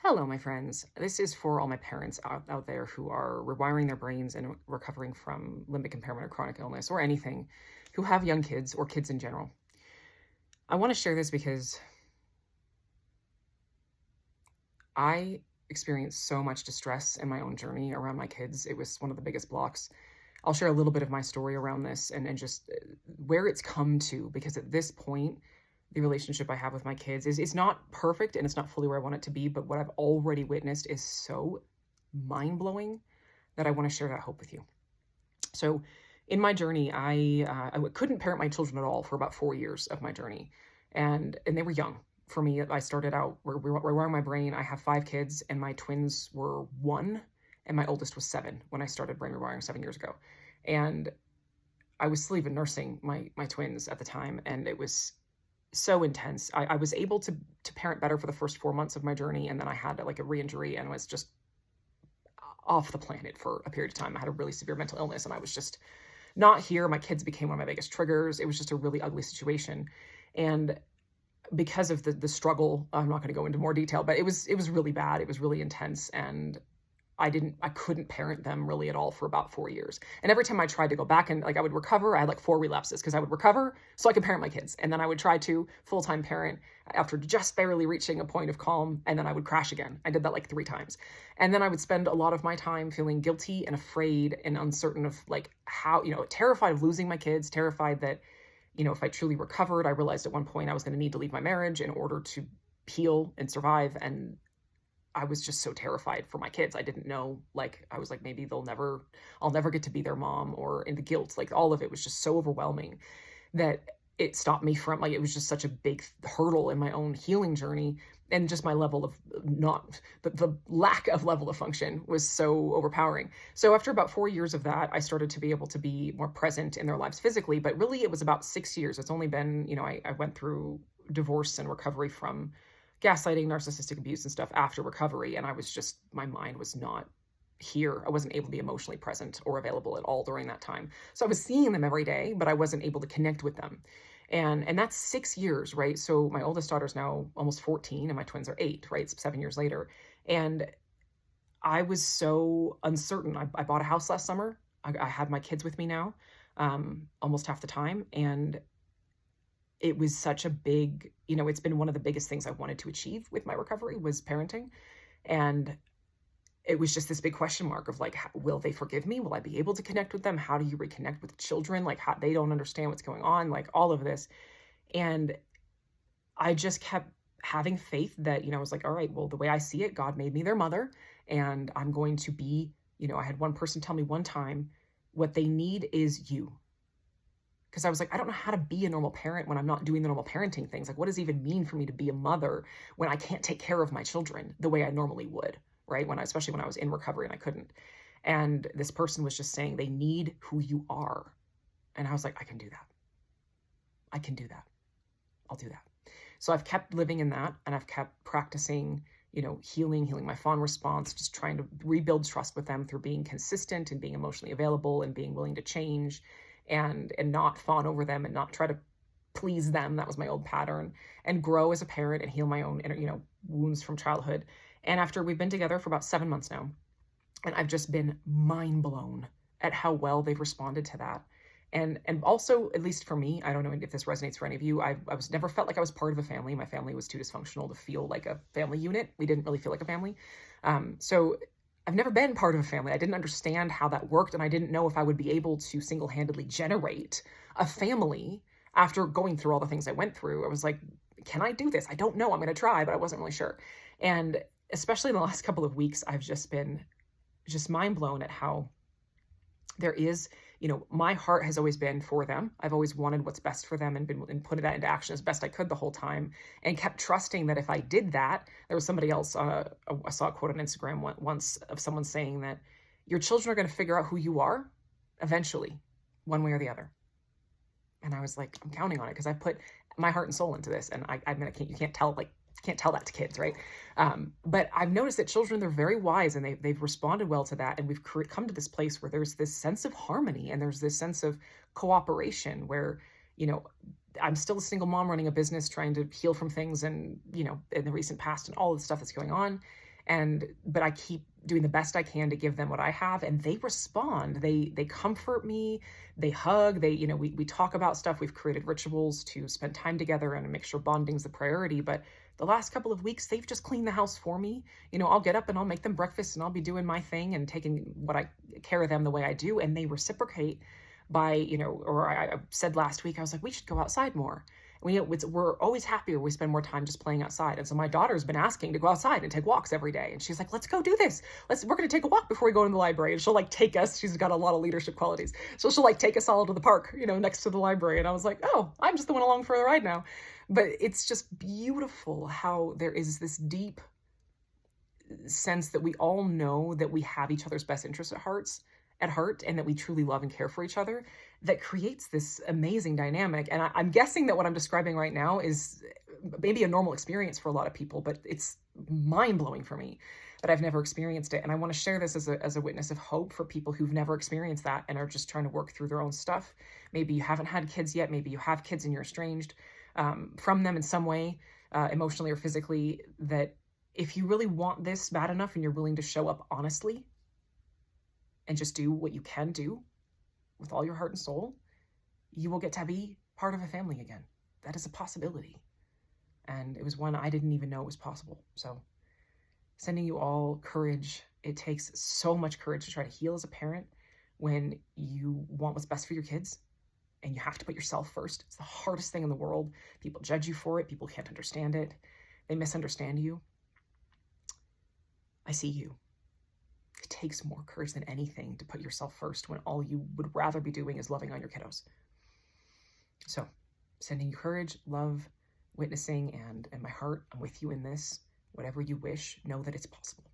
Hello, my friends. This is for all my parents out there who are rewiring their brains and recovering from limbic impairment or chronic illness or anything, who have young kids or kids in general. I want to share this because I experienced so much distress in my own journey around my kids. It was one of the biggest blocks. I'll share a little bit of my story around this and just where it's come to, because at this point, the relationship I have with my kids is not perfect and it's not fully where I want it to be, but what I've already witnessed is so mind-blowing that I want to share that hope with you. So in my journey, I couldn't parent my children at all for about 4 years of my journey, and they were young. For me, I started out rewiring my brain. I have 5 kids, and my twins were 1, and my oldest was 7 when I started brain rewiring 7 years ago. And I was still even nursing my twins at the time, and it was so intense. I was able to parent better for the first 4 months of my journey, and then I had like a re-injury and was just off the planet for a period of time. I had a really severe mental illness, and I was just not here. My kids became one of my biggest triggers. It was just a really ugly situation, and because of the struggle, I'm not going to go into more detail, but it was really bad. It was really intense, and I couldn't parent them really at all for about 4 years. And every time I tried to go back and I would recover, I had like 4 relapses because I would recover so I could parent my kids. And then I would try to full-time parent after just barely reaching a point of calm. And then I would crash again. I did that like 3 times. And then I would spend a lot of my time feeling guilty and afraid and uncertain of like how, terrified of losing my kids, terrified that, if I truly recovered, I realized at one point I was going to need to leave my marriage in order to heal and survive. And I was just so terrified for my kids. I didn't know, I was like, maybe I'll never get to be their mom, or in the guilt, like all of it was just so overwhelming that it stopped me from, it was just such a big hurdle in my own healing journey. And just my level of the lack of level of function was so overpowering. So after about 4 years of that, I started to be able to be more present in their lives physically, but really it was about 6 years. It's only been, I went through divorce and recovery from gaslighting, narcissistic abuse and stuff after recovery. And my mind was not here. I wasn't able to be emotionally present or available at all during that time. So I was seeing them every day, but I wasn't able to connect with them. And that's 6 years, right? So my oldest daughter's now almost 14 and my twins are 8, right? It's 7 years later. And I was so uncertain. I bought a house last summer. I had my kids with me now, almost half the time. And it was such a big, it's been one of the biggest things I wanted to achieve with my recovery was parenting. And it was just this big question mark of like, will they forgive me? Will I be able to connect with them? How do you reconnect with children? Like, how they don't understand what's going on, like all of this. And I just kept having faith that, I was like, all right, well, the way I see it, God made me their mother, and I'm going to be, I had one person tell me one time, what they need is you. Because I was like, I don't know how to be a normal parent when I'm not doing the normal parenting things. Like, what does it even mean for me to be a mother when I can't take care of my children the way I normally would, right? Especially when I was in recovery and I couldn't. And this person was just saying they need who you are. And I was like, I can do that. I can do that. I'll do that. So I've kept living in that, and I've kept practicing, healing my fawn response, just trying to rebuild trust with them through being consistent and being emotionally available and being willing to change and not fawn over them and not try to please them. That was my old pattern, and grow as a parent and heal my own inner, wounds from childhood. And after we've been together for about 7 months now, and I've just been mind blown at how well they've responded to that. And also, at least for me, I don't know if this resonates for any of you, I was never felt like I was part of a family. My family was too dysfunctional to feel like a family unit. We didn't really feel like a family. So I've never been part of a family. I didn't understand how that worked, and I didn't know if I would be able to single-handedly generate a family after going through all the things I went through. I was like, can I do this? I don't know. I'm going to try, but I wasn't really sure. And especially in the last couple of weeks, I've just been mind blown at how there is, my heart has always been for them. I've always wanted what's best for them and put that into action as best I could the whole time, and kept trusting that if I did that, there was somebody else, I saw a quote on Instagram once of someone saying that your children are going to figure out who you are eventually, one way or the other. And I was like, I'm counting on it, because I put my heart and soul into this. And I mean, you can't tell that to kids, right? But I've noticed that children, they're very wise, and they've responded well to that. And we've come to this place where there's this sense of harmony, and there's this sense of cooperation where, I'm still a single mom running a business, trying to heal from things and, in the recent past and all the stuff that's going on. But I keep doing the best I can to give them what I have, and they respond. They comfort me, they hug, we talk about stuff. We've created rituals to spend time together and make sure bonding's the priority. But the last couple of weeks, they've just cleaned the house for me. I'll get up and I'll make them breakfast and I'll be doing my thing and taking what I care of them the way I do, and they reciprocate by, or I said last week, I was like, we should go outside more. We're always happier we spend more time just playing outside. And so my daughter's been asking to go outside and take walks every day. And she's like, let's go do this. We're going to take a walk before we go in the library. And she'll like take us. She's got a lot of leadership qualities. So she'll like take us all to the park, next to the library. And I was like, oh, I'm just the one along for the ride now. But it's just beautiful how there is this deep sense that we all know that we have each other's best interests at heart, and that we truly love and care for each other, that creates this amazing dynamic. And I'm guessing that what I'm describing right now is maybe a normal experience for a lot of people, but it's mind-blowing for me that I've never experienced it. And I want to share this as a witness of hope for people who've never experienced that and are just trying to work through their own stuff. Maybe you haven't had kids yet. Maybe you have kids and you're estranged from them in some way, emotionally or physically, that if you really want this bad enough and you're willing to show up honestly and just do what you can do with all your heart and soul, you will get to be part of a family again. That is a possibility. And it was one I didn't even know was possible. So sending you all courage. It takes so much courage to try to heal as a parent when you want what's best for your kids and you have to put yourself first. It's the hardest thing in the world. People judge you for it. People can't understand it. They misunderstand you. I see you. It takes more courage than anything to put yourself first when all you would rather be doing is loving on your kiddos. So, sending you courage, love, witnessing, and my heart. I'm with you in this. Whatever you wish, know that it's possible.